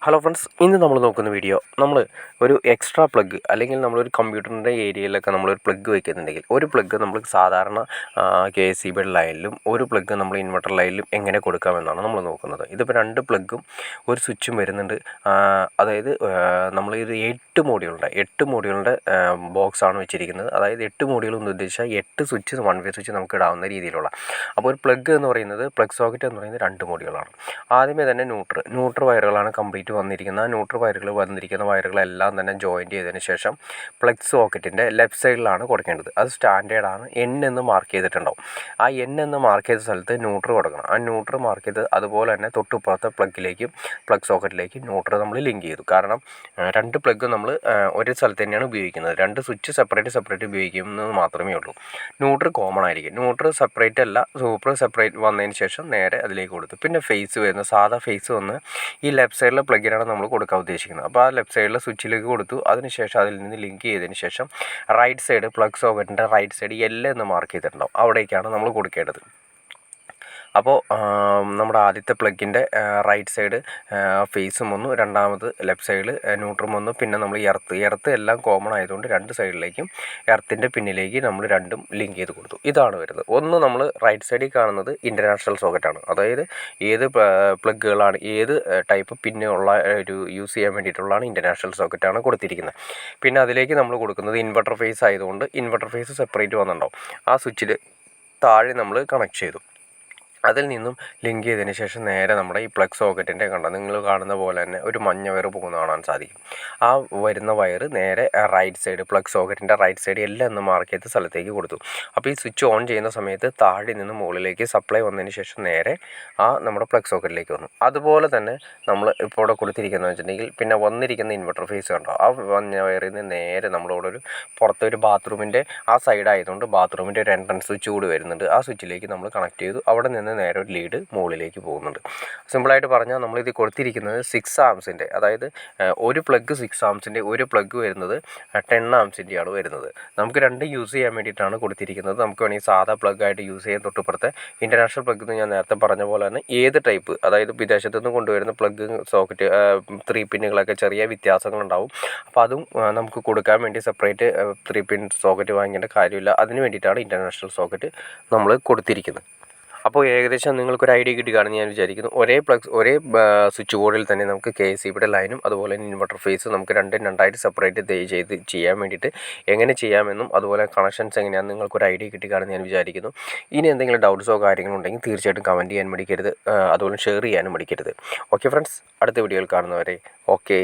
Hello friends, ഇന്ന് നമ്മൾ നോക്കുന്ന വീഡിയോ നമ്മൾ ഒരു എക്സ്ട്രാ പ്ലഗ് അല്ലെങ്കിൽ നമ്മളൊരു കമ്പ്യൂട്ടറിൻ്റെ ഏരിയയിലൊക്കെ നമ്മളൊരു പ്ലഗ് വയ്ക്കുന്നുണ്ടെങ്കിൽ ഒരു പ്ലഗ് നമ്മൾ സാധാരണ KCB ലൈനിലും ഒരു പ്ലഗ് നമ്മൾ ഇൻവെർട്ടർ ലൈനിലും എങ്ങനെ കൊടുക്കാമെന്നാണ് നമ്മൾ നോക്കുന്നത്. ഇതിപ്പോൾ രണ്ട് പ്ലഗും ഒരു സ്വിച്ചും വരുന്നുണ്ട്. അതായത് നമ്മൾ ഇത് 8 മോഡ്യൂളിൻ്റെ ബോക്സാണ് വെച്ചിരിക്കുന്നത്. അതായത് 8 മോഡ്യൂൾ എന്ന് ഉദ്ദേശിച്ചാൽ 8 സ്വിച്ച് വൺ വേ സ്വിച്ച് നമുക്ക് ഇടാവുന്ന രീതിയിലുള്ള. അപ്പോൾ ഒരു പ്ലഗ് എന്ന് പറയുന്നത് പ്ലഗ് സോക്കറ്റ് എന്ന് പറയുന്നത് 2 മോഡ്യൂളാണ്. ആദ്യമേ തന്നെ ന്യൂട്രൽ വയറുകളാണ് കംപ്ലീറ്റ് വന്നിരിക്കുന്ന ന്യൂട്രൽ വന്നിരിക്കുന്ന വയറുകളെല്ലാം തന്നെ ജോയിൻറ്റ് ചെയ്തതിന് ശേഷം പ്ലഗ് സോക്കറ്റിൻ്റെ ലെഫ്റ്റ് സൈഡിലാണ് കൊടുക്കേണ്ടത്. അത് സ്റ്റാൻഡേർഡാണ്. N എന്ന് മാർക്ക് ചെയ്തിട്ടുണ്ടാവും. ആ N എന്ന് മാർക്ക് ചെയ്ത സ്ഥലത്ത് ന്യൂട്രൽ കൊടുക്കണം. ആ ന്യൂട്രൽ മാർക്ക് ചെയ്ത് അതുപോലെ തന്നെ തൊട്ടുപ്പുറത്തെ പ്ലഗ് സോക്കറ്റിലേക്ക് ന്യൂട്രൽ നമ്മൾ ലിങ്ക് ചെയ്തു. കാരണം രണ്ട് പ്ലഗ് നമ്മൾ ഒരു സ്ഥലത്ത് തന്നെയാണ് ഉപയോഗിക്കുന്നത്. രണ്ട് സ്വിച്ച് സെപ്പറേറ്റ് ഉപയോഗിക്കുന്നത് മാത്രമേ ഉള്ളൂ. ന്യൂട്രൽ കോമൺ ആയിരിക്കും. ന്യൂട്രൽ സെപ്പറേറ്റ് അല്ല, സൂപ്പർ സെപ്പറേറ്റ് വന്നതിന് ശേഷം നേരെ അതിലേക്ക് കൊടുത്തു. പിന്നെ ഫേസ് വരുന്നത് സാധാ ഫേസ് വന്ന് ഈ ലെഫ്റ്റ് സൈഡിലെ പ്ലഗിനാണ് നമ്മൾ കൊടുക്കാൻ ഉദ്ദേശിക്കുന്നത്. അപ്പോൾ ആ ലെഫ്റ്റ് സൈഡിലെ സ്വിച്ചിലേക്ക് കൊടുത്തു. അതിനുശേഷം അതിൽ നിന്ന് ലിങ്ക് ചെയ്തതിന് ശേഷം റൈറ്റ് സൈഡ് പ്ലഗ് സോക്കറ്റിൻ്റെ റൈറ്റ് സൈഡ് L എന്ന് മാർക്ക് ചെയ്തിട്ടുണ്ടാവും. അവിടേക്കാണ് നമ്മൾ കൊടുക്കേണ്ടത്. അപ്പോൾ നമ്മുടെ ആദ്യത്തെ പ്ലഗിൻ്റെ റൈറ്റ് സൈഡ് ഫേസും വന്നു, രണ്ടാമത് ലെഫ്റ്റ് സൈഡിൽ ന്യൂട്രും വന്നു. പിന്നെ നമ്മൾ എർത്ത് എല്ലാം കോമൺ ആയതുകൊണ്ട് രണ്ട് സൈഡിലേക്കും എർത്തിൻ്റെ പിന്നിലേക്ക് നമ്മൾ രണ്ടും ലിങ്ക് ചെയ്ത് കൊടുത്തു. ഇതാണ് വരുന്നത്. ഒന്ന് നമ്മൾ റൈറ്റ് സൈഡിൽ കാണുന്നത് ഇൻ്റർനാഷണൽ സോക്കറ്റാണ്. അതായത് ഏത് പ്ലഗുകളാണ് ഏത് ടൈപ്പ് പിന്നുള്ള ഒരു യൂസ് ചെയ്യാൻ വേണ്ടിയിട്ടുള്ളതാണ് ഇൻ്റർനാഷണൽ സോക്കറ്റാണ് കൊടുത്തിരിക്കുന്നത്. പിന്നെ അതിലേക്ക് നമ്മൾ കൊടുക്കുന്നത് ഇൻവെർട്ടർ ഫേസ് ആയതുകൊണ്ട് ഇൻവെർട്ടർ ഫേസ് സെപ്പറേറ്റ് വന്നിട്ടുണ്ടാവും. ആ സ്വിച്ചിൽ താഴെ നമ്മൾ കണക്ട് ചെയ്തു. അതിൽ നിന്നും ലിങ്ക് ചെയ്തതിന് ശേഷം നേരെ നമ്മുടെ ഈ പ്ലഗ് സോക്കറ്റിൻ്റെ നിങ്ങൾ കാണുന്ന പോലെ തന്നെ ഒരു മഞ്ഞ വയർ പോകുന്ന കാണാൻ സാധിക്കും. ആ വരുന്ന വയർ നേരെ റൈറ്റ് സൈഡ് പ്ലഗ് സോക്കറ്റിൻ്റെ റൈറ്റ് സൈഡ് എല്ലാം എന്ന് മാർക്ക് ചെയ്ത സ്ഥലത്തേക്ക് കൊടുത്തു. അപ്പോൾ ഈ സ്വിച്ച് ഓൺ ചെയ്യുന്ന സമയത്ത് താഴെ നിന്ന് മുകളിലേക്ക് സപ്ലൈ വന്നതിന് ശേഷം നേരെ നമ്മുടെ പ്ലഗ് സോക്കറ്റിലേക്ക് വന്നു. അതുപോലെ തന്നെ നമ്മൾ ഇപ്പോൾ ഇവിടെ കൊടുത്തിരിക്കുന്നത് വെച്ചിട്ടുണ്ടെങ്കിൽ പിന്നെ വന്നിരിക്കുന്ന ഇൻവെർട്ടർ ഫേസ് കണ്ടോ, ആ മഞ്ഞ വയറിൽ നിന്ന് നേരെ നമ്മളിവിടെ ഒരു പുറത്തൊരു ബാത്റൂമിൻ്റെ ആ സൈഡ് ആയതുകൊണ്ട് ബാത്റൂമിൻ്റെ ഒരു എൻട്രൻസ് സ്വിച്ച് കൂടി വരുന്നുണ്ട്. ആ സ്വിച്ചിലേക്ക് നമ്മൾ കണക്ട് ചെയ്തു. അവിടെ നിന്ന് നേരെ ഒരു ലീഡ് മുകളിലേക്ക് പോകുന്നുണ്ട്. സിമ്പിളായിട്ട് പറഞ്ഞാൽ നമ്മളിത് കൊടുത്തിരിക്കുന്നത് 6 ആംസിൻ്റെ, അതായത് ഒരു പ്ലഗ് 6 ആംസിൻ്റെ, ഒരു പ്ലഗ് വരുന്നത് 10 ആംസിൻ്റെയാണ് വരുന്നത്. നമുക്ക് രണ്ട് യൂസ് ചെയ്യാൻ വേണ്ടിയിട്ടാണ് കൊടുത്തിരിക്കുന്നത്. നമുക്ക് വേണമെങ്കിൽ സാധാ പ്ലഗ് ആയിട്ട് യൂസ് ചെയ്യാൻ. തൊട്ടുപുറത്തെ ഇൻ്റർനാഷണൽ പ്ലഗ് എന്ന് ഞാൻ നേരത്തെ പറഞ്ഞ പോലെ തന്നെ ഏത് ടൈപ്പ്, അതായത് വിദേശത്തു നിന്ന് കൊണ്ടുവരുന്ന പ്ലഗ് സോക്കറ്റ് 3 പിന്നുകളൊക്കെ ചെറിയ വ്യത്യാസങ്ങളുണ്ടാവും. അപ്പോൾ അതും നമുക്ക് കൊടുക്കാൻ വേണ്ടി സെപ്പറേറ്റ് 3 പിൻ സോക്കറ്റ് വാങ്ങേണ്ട കാര്യമില്ല. അതിന് വേണ്ടിയിട്ടാണ് ഇൻ്റർനാഷണൽ സോക്കറ്റ് നമ്മൾ കൊടുത്തിരിക്കുന്നത്. അപ്പോൾ ഏകദേശം നിങ്ങൾക്കൊരു ഐഡിയ കിട്ടി കാണുമെന്ന് ഞാൻ വിചാരിക്കുന്നു. ഒരേ സ്വിച്ച് ബോർഡിൽ തന്നെ നമുക്ക് KCBയുടെ ലൈനും അതുപോലെ തന്നെ ഇൻവെർട്ടർ ഫേസ് നമുക്ക് രണ്ടായിട്ട് സെപ്പറേറ്റ് ചെയ്യാൻ വേണ്ടിയിട്ട് എങ്ങനെ ചെയ്യാമെന്നും അതുപോലെ കണക്ഷൻസ് എങ്ങനെയാണെന്ന് നിങ്ങൾക്കൊരു ഐഡിയ കിട്ടി കാണുമെന്ന് ഞാൻ വിചാരിക്കുന്നു. ഇനി എന്തെങ്കിലും ഡൗട്ട്സോ കാര്യങ്ങളോ ഉണ്ടെങ്കിൽ തീർച്ചയായിട്ടും കമൻറ്റ് ചെയ്യാൻ മടിക്കരുത്. അതുപോലെ ഷെയർ ചെയ്യാനും മടിക്കരുത്. ഓക്കെ ഫ്രണ്ട്സ്, അടുത്ത വീഡിയോയിൽ കാണുന്നവരെ ഓക്കെ.